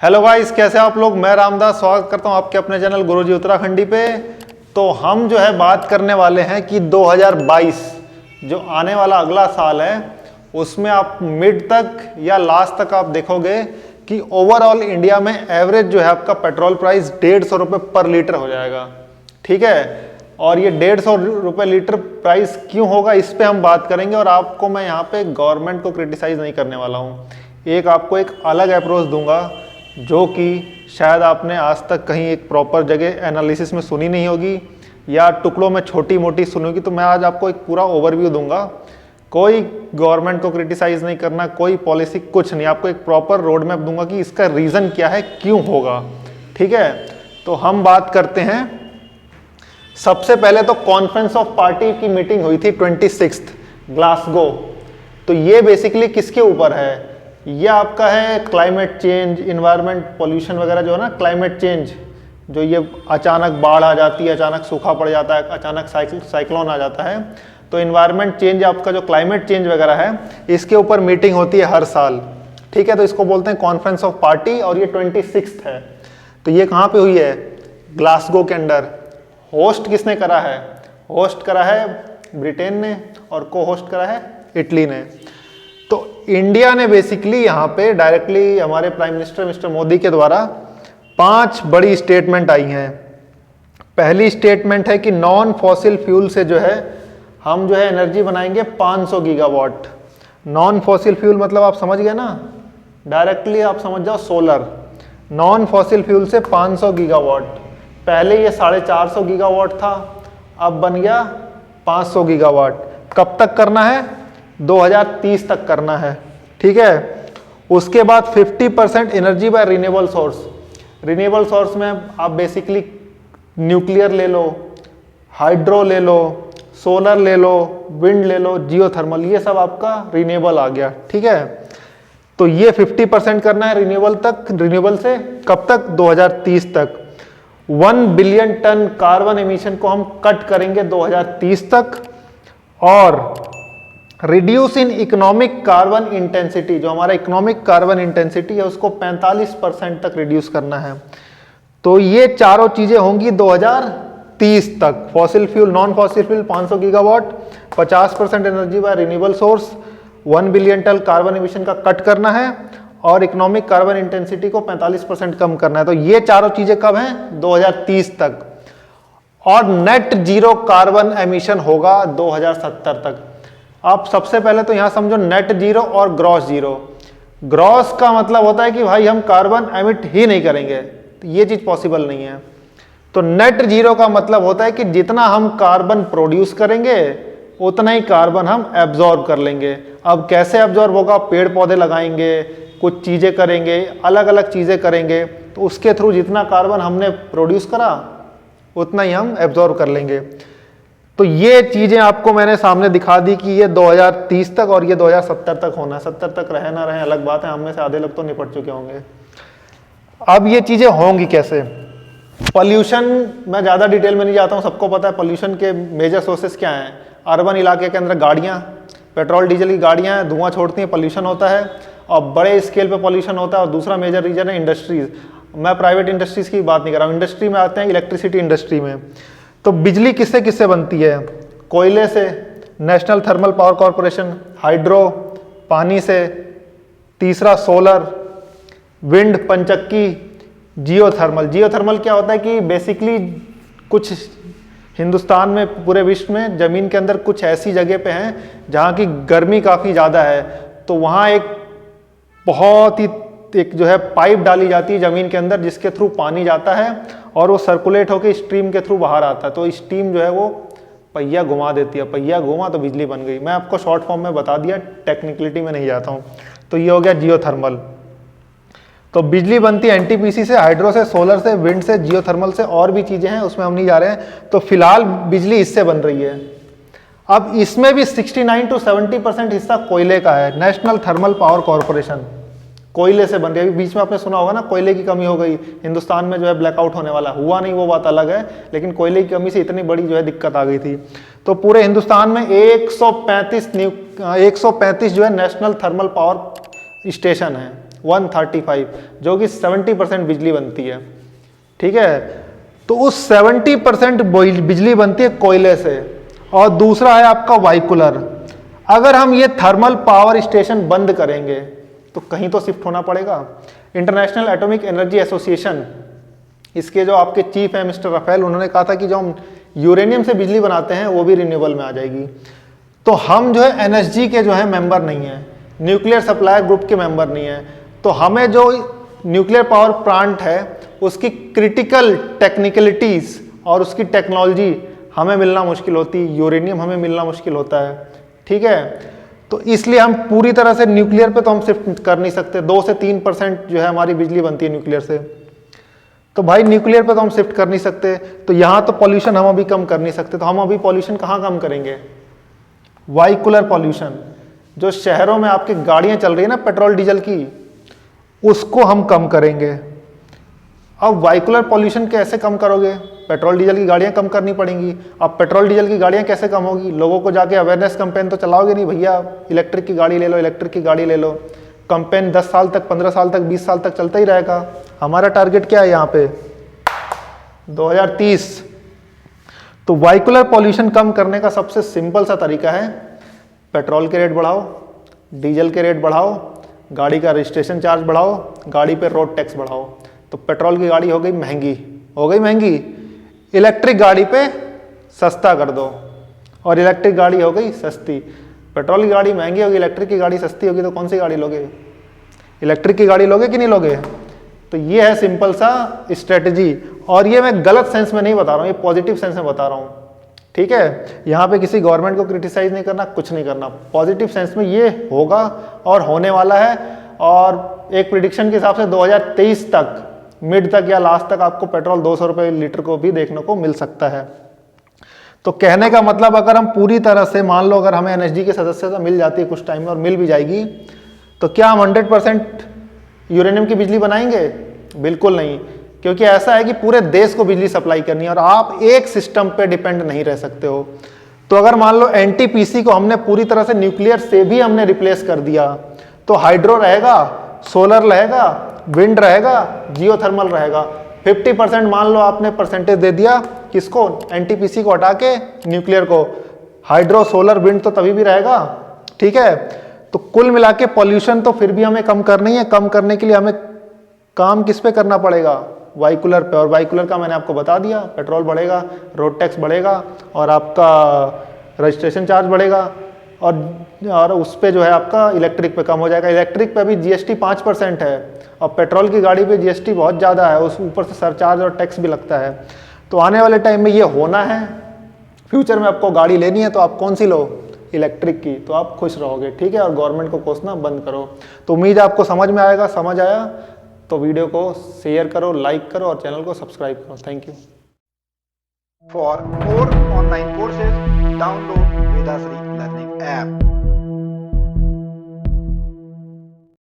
Hello guys, कैसे आप लोग। मैं रामदास स्वागत करता हूं आपके अपने चैनल गुरुजी उत्तराखंडी पे। तो हम जो है बात करने वाले हैं कि 2022 जो आने वाला अगला साल है उसमें आप मिड तक या लास्ट तक आप देखोगे कि ओवरऑल इंडिया में एवरेज जो है आपका पेट्रोल प्राइस 150 रुपये पर लीटर हो जाएगा। ठीक है, और ये 150 रुपये लीटर प्राइस क्यों होगा इस पे हम बात करेंगे। और आपको मैं यहाँ पे गवर्नमेंट को क्रिटिसाइज नहीं करने वाला हूँ, आपको एक अलग अप्रोच दूंगा जो कि शायद आपने आज तक कहीं एक प्रॉपर जगह एनालिसिस में सुनी नहीं होगी या टुकड़ों में छोटी मोटी सुनी होगी। तो मैं आज आपको एक पूरा ओवरव्यू दूंगा। कोई गवर्नमेंट को क्रिटिसाइज नहीं करना, कोई पॉलिसी कुछ नहीं, आपको एक प्रॉपर रोड मैप दूंगा कि इसका रीज़न क्या है, क्यों होगा। ठीक है, तो हम बात करते हैं। सबसे पहले तो कॉन्फ्रेंस ऑफ पार्टी की मीटिंग हुई थी 26 ग्लासगो। तो ये बेसिकली किसके ऊपर है, ये आपका है क्लाइमेट चेंज, इन्वायरमेंट पॉल्यूशन वगैरह जो है ना, क्लाइमेट चेंज जो ये अचानक बाढ़ आ जाती है, अचानक सूखा पड़ जाता है, अचानक साइक्लोन आ जाता है। तो इन्वायरमेंट चेंज आपका जो क्लाइमेट चेंज वगैरह है इसके ऊपर मीटिंग होती है हर साल। ठीक है, तो इसको बोलते हैं कॉन्फ्रेंस ऑफ पार्टी और ये 26 है। तो ये कहाँ पे हुई है, ग्लासगो के अंडर। होस्ट किसने करा है, होस्ट करा है ब्रिटेन ने और को होस्ट करा है इटली ने। तो इंडिया ने बेसिकली यहाँ पे डायरेक्टली हमारे प्राइम मिनिस्टर मिस्टर मोदी के द्वारा 5 बड़ी स्टेटमेंट आई हैं। पहली स्टेटमेंट है कि नॉन फॉसिल फ्यूल से जो है हम जो है एनर्जी बनाएंगे 500 गीगावाट। नॉन फॉसिल फ्यूल मतलब आप समझ गए ना, डायरेक्टली आप समझ जाओ सोलर। नॉन फॉसिल फ्यूल से 500 गीगावाट। पहले ये 450 गीगावाट था, अब बन गया 500 गीगावाट। कब तक करना है, 2030 तक करना है। ठीक है, उसके बाद 50% energy by renewable source. Renewable source में आप बेसिकली न्यूक्लियर ले लो, हाइड्रो ले लो, सोलर ले लो, विंड ले लो, जियोथर्मल, ये सब आपका रिन्यूएबल आ गया। ठीक है, तो ये 50% करना है रिन्यूएबल तक, रिन्यूएबल से कब तक, 2030 तक। 1 बिलियन टन कार्बन एमिशन को हम कट करेंगे 2030 तक। और reduce in economic carbon intensity, जो हमारा इकोनॉमिक कार्बन इंटेंसिटी है उसको 45% तक रिड्यूस करना है। तो ये चारों चीजें होंगी 2030 तक। Fossil fuel, non fossil fuel 500 gigawatt, 50% energy by renewable source, 1 billion ton carbon emission का कट करना है और इकोनॉमिक कार्बन इंटेंसिटी को 45% कम करना है। तो ये चारों चीजें कब हैं, 2030 तक। और नेट जीरो कार्बन एमिशन होगा 2070 तक। आप सबसे पहले तो यहां समझो नेट जीरो और ग्रॉस जीरो। ग्रॉस का मतलब होता है कि भाई हम कार्बन एमिट ही नहीं करेंगे, तो ये चीज पॉसिबल नहीं है। तो नेट जीरो का मतलब होता है कि जितना हम कार्बन प्रोड्यूस करेंगे उतना ही कार्बन हम एब्जॉर्ब कर लेंगे। अब कैसे एब्जॉर्ब होगा, पेड़ पौधे लगाएंगे, कुछ चीजें करेंगे, अलग अलग चीजें करेंगे, तो उसके थ्रू जितना कार्बन हमने प्रोड्यूस करा उतना ही हम एब्जॉर्ब कर लेंगे। तो ये चीजें आपको मैंने सामने दिखा दी कि ये 2030 तक और ये 2070 तक होना है। 70 तक रहे ना रहे अलग बात है, हम में से आधे लोग तो निपट चुके होंगे। अब ये चीजें होंगी कैसे। पॉल्यूशन मैं ज्यादा डिटेल में नहीं जाता हूँ, सबको पता है पॉल्यूशन के मेजर सोर्सेस क्या हैं। अर्बन इलाके के अंदर गाड़ियाँ, पेट्रोल डीजल की गाड़ियाँ धुआं छोड़ती हैं, पॉल्यूशन होता है और बड़े स्केल पे पॉल्यूशन होता है। और दूसरा मेजर रीजन है इंडस्ट्रीज। मैं प्राइवेट इंडस्ट्रीज की बात नहीं कर रहा हूँ, इंडस्ट्री में आते हैं, इलेक्ट्रिसिटी इंडस्ट्री में। तो बिजली किससे किससे बनती है, कोयले से, national thermal power corporation, hydro, पानी से, तीसरा सोलर, विंड, पंचक्की, जियोथर्मल। जियोथर्मल क्या होता है कि बेसिकली कुछ हिंदुस्तान में, पूरे विश्व में जमीन के अंदर कुछ ऐसी जगह पे हैं जहाँ की गर्मी काफ़ी ज़्यादा है, तो वहाँ एक बहुत ही एक जो है पाइप डाली जाती है जमीन के अंदर जिसके थ्रू पानी जाता है और वो सर्कुलेट होकर स्ट्रीम के थ्रू बाहर आता है। तो स्टीम जो है वो पहिया घुमा देती है, पहिया घुमा तो बिजली बन गई। मैं आपको शॉर्ट फॉर्म में बता दिया, टेक्निकलिटी में नहीं जाता हूँ। तो ये हो गया जियोथर्मल। तो बिजली बनती है एनटीपीसी से, हाइड्रो से, सोलर से, विंड से, जियोथर्मल से, और भी चीज़ें हैं उसमें हम नहीं जा रहे हैं। तो फिलहाल बिजली इससे बन रही है। अब इसमें भी 69 to 70% हिस्सा कोयले का है। नेशनल थर्मल पावर कॉरपोरेशन कोयले से बन रही है। बीच में आपने सुना होगा ना, कोयले की कमी हो गई हिंदुस्तान में, जो है ब्लैकआउट होने वाला, हुआ नहीं वो बात अलग है, लेकिन कोयले की कमी से इतनी बड़ी जो है दिक्कत आ गई थी। तो पूरे हिंदुस्तान में 135 जो है नेशनल थर्मल पावर स्टेशन है। 135, जो कि 70% बिजली बनती है। ठीक है, तो उस 70% बिजली बनती है कोयले से। और दूसरा है आपका वाइकुलर। अगर हम ये थर्मल पावर स्टेशन बंद करेंगे तो कहीं तो शिफ्ट होना पड़ेगा। इंटरनेशनल एटॉमिक एनर्जी एसोसिएशन, इसके जो आपके चीफ है मिस्टर राफेल, उन्होंने कहा था कि जो हम यूरेनियम से बिजली बनाते हैं वो भी रिन्यूएबल में आ जाएगी। तो हम जो है एनएसजी के जो है मेंबर नहीं है, न्यूक्लियर सप्लायर ग्रुप के मेंबर नहीं है, तो हमें जो न्यूक्लियर पावर प्लांट है उसकी क्रिटिकल टेक्निकलिटीज और उसकी टेक्नोलॉजी हमें मिलना मुश्किल होती, यूरेनियम हमें मिलना मुश्किल होता है। ठीक है, तो इसलिए हम पूरी तरह से न्यूक्लियर पे तो हम शिफ्ट कर नहीं सकते। 2 से 3% जो है हमारी बिजली बनती है न्यूक्लियर से, तो भाई न्यूक्लियर पे तो हम शिफ्ट कर नहीं सकते। तो यहाँ तो पॉल्यूशन हम अभी कम कर नहीं सकते, तो हम अभी पॉल्यूशन कहाँ कम करेंगे? वाइकुलर पॉल्यूशन, जो शहरों में आपकी गाड़ियाँ चल रही है ना पेट्रोल डीजल की, उसको हम कम करेंगे। अब वाइकुलर पॉल्यूशन कैसे कम करोगे? पेट्रोल डीजल की गाड़ियां कम करनी पड़ेंगी। अब पेट्रोल डीजल की गाड़ियां कैसे कम होगी? लोगों को जाके अवेयरनेस कैंपेन तो चलाओगे नहीं, भैया इलेक्ट्रिक की गाड़ी ले लो, इलेक्ट्रिक की गाड़ी ले लो। कैंपेन 10 साल तक, 15 साल तक, 20 साल तक चलता ही रहेगा। हमारा टारगेट क्या है यहाँ पे? 2030। तो वाइकुलर पॉल्यूशन कम करने का सबसे सिंपल सा तरीका है, पेट्रोल के रेट बढ़ाओ, डीजल के रेट बढ़ाओ, गाड़ी का रजिस्ट्रेशन चार्ज बढ़ाओ, गाड़ी पे रोड टैक्स बढ़ाओ। तो पेट्रोल की गाड़ी हो गई महंगी, इलेक्ट्रिक गाड़ी पे सस्ता कर दो, और इलेक्ट्रिक गाड़ी हो गई सस्ती। पेट्रोल की गाड़ी महंगी होगी, इलेक्ट्रिक की गाड़ी सस्ती होगी, तो कौन सी गाड़ी लोगे? इलेक्ट्रिक की गाड़ी लोगे कि नहीं लोगे? तो ये है सिंपल सा स्ट्रेटजी। और ये मैं गलत सेंस में नहीं बता रहा हूँ, ये पॉजिटिव सेंस में बता रहा हूँ। ठीक है, यहाँ पे किसी गवर्नमेंट को क्रिटिसाइज नहीं करना, कुछ नहीं करना, पॉजिटिव सेंस में ये होगा और होने वाला है। और एक प्रिडिक्शन के हिसाब से 2023 तक, मिड तक या लास्ट तक आपको पेट्रोल 200 रुपये लीटर को भी देखने को मिल सकता है। तो कहने का मतलब, अगर हम पूरी तरह से मान लो, अगर हमें एनएसजी की सदस्यता मिल जाती है कुछ टाइम में, और मिल भी जाएगी, तो क्या हम 100% यूरेनियम की बिजली बनाएंगे? बिल्कुल नहीं, क्योंकि ऐसा है कि पूरे देश को बिजली सप्लाई करनी है और आप एक सिस्टम पे डिपेंड नहीं रह सकते हो। तो अगर मान लो एनटीपीसी को हमने पूरी तरह से न्यूक्लियर से भी हमने रिप्लेस कर दिया, तो हाइड्रो रहेगा, सोलर रहेगा, विंड रहेगा, जियोथर्मल रहेगा। 50% मान लो आपने परसेंटेज दे दिया किसको? एनटीपीसी को हटा के न्यूक्लियर को। हाइड्रो, सोलर, विंड तो तभी भी रहेगा। ठीक है, तो कुल मिला के पॉल्यूशन तो फिर भी हमें कम करनी है। कम करने के लिए हमें काम किस पे करना पड़ेगा? वाइकुलर पे। और वाइकुलर का मैंने आपको बता दिया, पेट्रोल बढ़ेगा, रोड टैक्स बढ़ेगा, और आपका रजिस्ट्रेशन चार्ज बढ़ेगा, और उस पे जो है आपका इलेक्ट्रिक पे कम हो जाएगा। इलेक्ट्रिक पे अभी जीएसटी 5% है, और पेट्रोल की गाड़ी पे जीएसटी बहुत ज़्यादा है, उस ऊपर से सरचार्ज और टैक्स भी लगता है। तो आने वाले टाइम में ये होना है। फ्यूचर में आपको गाड़ी लेनी है तो आप कौन सी लो? इलेक्ट्रिक की, तो आप खुश रहोगे। ठीक है, और गवर्नमेंट को कोसना बंद करो। तो उम्मीद है आपको समझ में आएगा। समझ आया तो वीडियो को शेयर करो, लाइक करो और चैनल को सब्सक्राइब करो। Thank you. For more online courses, download Vedasri Learning app.